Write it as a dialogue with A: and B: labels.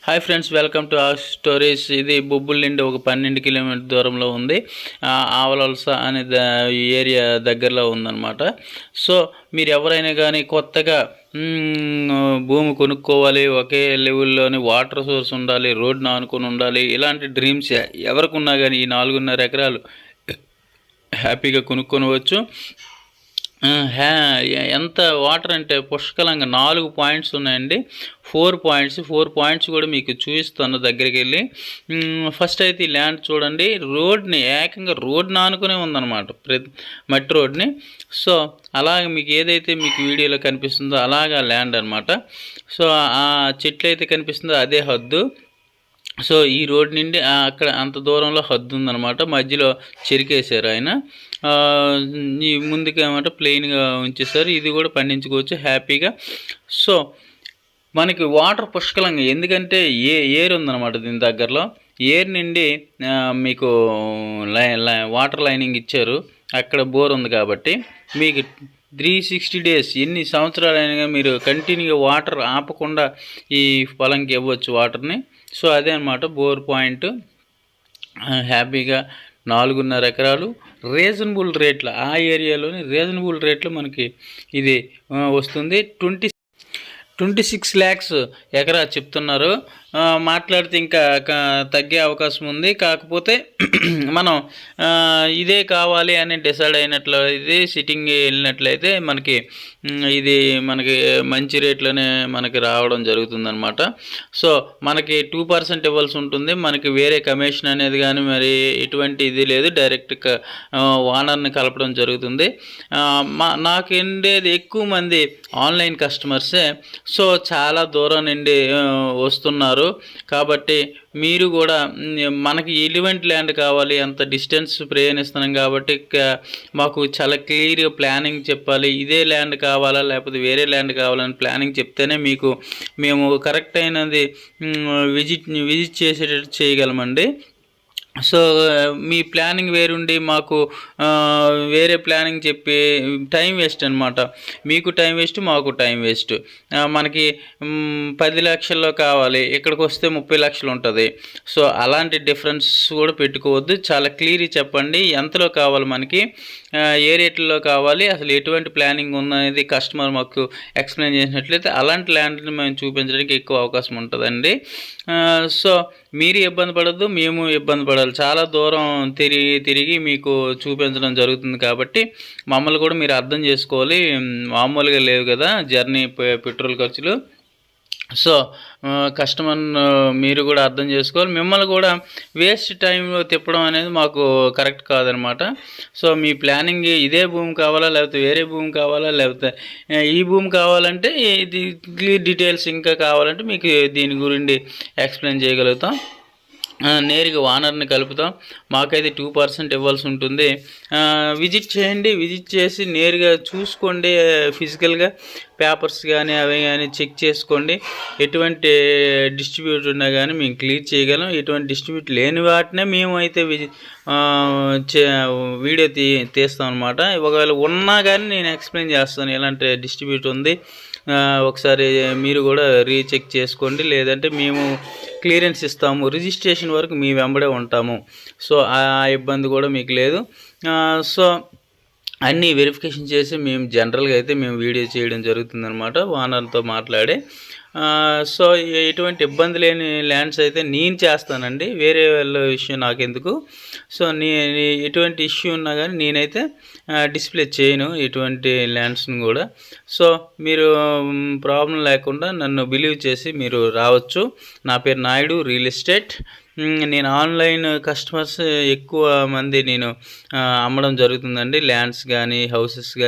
A: Hi friends, welcome to our stories. ఇది బొబ్బుల నుండి ఒక 12 కిలోమీటర్ దూరంలో ఉంది. ఆవలవలస అనే ఏరియా దగ్గరలో ఉందన్నమాట. సో మీరు ఎవరైనా కానీ కొత్తగా భూమి కొనుక్కోవాలి, ఒకే లెవెల్లోని వాటర్ సోర్స్ ఉండాలి, రోడ్డును ఆనుకొని ఉండాలి, ఇలాంటి డ్రీమ్స్ ఎవరికి ఉన్నా కానీ ఈ 4.5 ఎకరాలు హ్యాపీగా కొనుక్కొనవచ్చు. ఎంత వాటర్ అంటే పుష్కలంగా 4 పాయింట్స్ ఉన్నాయండి. 4 పాయింట్స్ కూడా మీకు చూపిస్తాను దగ్గరికి వెళ్ళి. ఫస్ట్ అయితే ఈ ల్యాండ్ చూడండి. రోడ్ని ఏకంగా రోడ్ని ఆనుకునే ఉందన్నమాట, మట్టి రోడ్ని. సో అలాగే మీకు ఏదైతే మీకు వీడియోలో కనిపిస్తుందో అలాగా ల్యాండ్ అనమాట. సో ఆ చెట్లు అయితే కనిపిస్తుందో అదే హద్దు. సో ఈ రోడ్ నుండి అక్కడ అంత దూరంలో హద్దు ఉందన్నమాట. మధ్యలో చెరికేశారు ఆయన. ఈ ముందుకు ఏమంటే ప్లెయిన్గా ఉంచేసారు. ఇది కూడా పండించుకోవచ్చు హ్యాపీగా. సో మనకి వాటర్ పుష్కలంగా, ఎందుకంటే ఏర్ ఉందన్నమాట దీని దగ్గరలో. ఏర్ నుండి మీకు వాటర్ లైనింగ్ ఇచ్చారు. అక్కడ బోర్ ఉంది కాబట్టి మీకు 360 డేస్ ఎన్ని సంవత్సరాలైనా మీరు కంటిన్యూగా వాటర్ ఆపకుండా ఈ పొలంకి ఇవ్వచ్చు వాటర్ని. సో అదే అనమాట బోర్ పాయింట్. హ్యాపీగా 4.5 ఎకరాలు రీజనబుల్ రేట్లో, ఆ ఏరియాలోని రీజనబుల్ రేట్లో మనకి ఇది వస్తుంది. 26 lakhs ఎకరా చెప్తున్నారు. మాట్లాడితే ఇంకా తగ్గే అవకాశం ఉంది. కాకపోతే మనం ఇదే కావాలి అని డిసైడ్ అయినట్లయితే, సిట్టింగ్ వెళ్ళినట్లయితే మనకి ఇది మంచి రేట్లోనే మనకి రావడం జరుగుతుందన్నమాట. సో మనకి 2% ఇవ్వాల్సి ఉంటుంది. మనకి వేరే కమిషన్ అనేది కానీ మరి ఎటువంటి ఇది లేదు. డైరెక్ట్ ఓనర్ని కలపడం జరుగుతుంది. నాకేండేది ఎక్కువ మంది ఆన్లైన్ కస్టమర్సే. సో చాలా దూరం నుండి వస్తున్నారు. కాబట్టి మీరు కూడా మనకి ఎలివెంట్ ల్యాండ్ కావాలి, అంత డిస్టెన్స్ ప్రయాణిస్తున్నాం కాబట్టి మాకు చాలా క్లియర్గా ప్లానింగ్ చెప్పాలి. ఇదే ల్యాండ్ కావాలా లేకపోతే వేరే ల్యాండ్ కావాలని ప్లానింగ్ చెప్తేనే మేము కరెక్ట్ అయినది విజిట్ చేసేటట్టు చేయగలమండి. సో మీ ప్లానింగ్ వేరుండి మాకు వేరే ప్లానింగ్ చెప్పి టైం వేస్ట్ అనమాట. మీకు టైం వేస్ట్, మాకు టైం వేస్ట్. మనకి 10 లక్షల్లో కావాలి, ఇక్కడికి వస్తే 30 లక్షలు ఉంటుంది. సో అలాంటి డిఫరెన్స్ కూడా పెట్టుకోవద్దు. చాలా క్లియర్గా చెప్పండి ఎంతలో కావాలి, మనకి ఏ రేట్లలో కావాలి, అసలు ఎటువంటి ప్లానింగ్ ఉందనేది కస్టమర్ మాకు ఎక్స్ప్లెయిన్ చేసినట్లయితే అలాంటి ల్యాండ్ని మేము చూపించడానికి ఎక్కువ అవకాశం ఉంటుందండి. సో మీరు ఇబ్బంది పడద్దు, మేము ఇబ్బంది పడాలి. చాలా దూరం తిరిగి మీకు చూపించడం జరుగుతుంది కాబట్టి మమ్మల్ని కూడా మీరు అర్థం చేసుకోవాలి. మామూలుగా లేవు కదా జర్నీ, పెట్రోల్ ఖర్చులు. సో కస్టమర్ మీరు కూడా అర్థం చేసుకోవాలి. మిమ్మల్ని కూడా వేస్ట్ టైంలో తిప్పడం అనేది మాకు కరెక్ట్ కాదనమాట. సో మీ ప్లానింగ్ ఇదే భూమి కావాలా లేకపోతే వేరే భూమి కావాలా లేకపోతే ఈ భూమి కావాలంటే ఇది క్లియర్ డీటెయిల్స్ ఇంకా కావాలంటే మీకు దీని గురించి ఎక్స్ప్లెయిన్ చేయగలుగుతాం. నేరుగా ఓనర్ని కలుపుతాం. మాకైతే 2% ఇవ్వాల్సి ఉంటుంది. విజిట్ చేయండి. విజిట్ చేసి నేరుగా చూసుకోండి. ఫిజికల్గా పేపర్స్ కానీ అవి కానీ చెక్ చేసుకోండి. ఎటువంటి డిస్ట్రిబ్యూట్ ఉన్నా కానీ మేము క్లియర్ చేయగలం. ఎటువంటి డిస్ట్రిబ్యూట్ లేని వాటినే మేము అయితే వీడియో తీస్తాం అనమాట. ఒకవేళ ఉన్నా కానీ నేను ఎక్స్ప్లెయిన్ చేస్తాను ఎలాంటి డిస్ట్రిబ్యూట్ ఉంది. ఒకసారి మీరు కూడా రీచెక్ చేసుకోండి. లేదంటే మేము క్లియరెన్స్ ఇస్తాము, రిజిస్ట్రేషన్ వరకు మీ వెంబడే ఉంటాము. సో ఆ ఇబ్బంది కూడా మీకు లేదు. సో అన్నీ వెరిఫికేషన్ చేసి మేము జనరల్గా అయితే మేము వీడియో చేయడం జరుగుతుందన్నమాట ఓనర్తో మాట్లాడి. సో ఎటువంటి ఇబ్బంది లేని ల్యాండ్స్ అయితే నేను చేస్తానండి. వేరే వాళ్ళ విషయం నాకెందుకు. సో ఎటువంటి ఇష్యూ ఉన్నా కానీ నేనైతే డిస్ప్లే చేయను ఎటువంటి ల్యాండ్స్ని కూడా. సో మీరు ప్రాబ్లం లేకుండా నన్ను బిలీవ్ చేసి మీరు రావచ్చు. నా పేరు నాయుడు, రియల్ ఎస్టేట్. నేను ఆన్లైన్ కస్టమర్స్ ఎక్కువ మంది నేను అమ్మడం జరుగుతుందండి, ల్యాండ్స్ కానీ హౌసెస్ కానీ.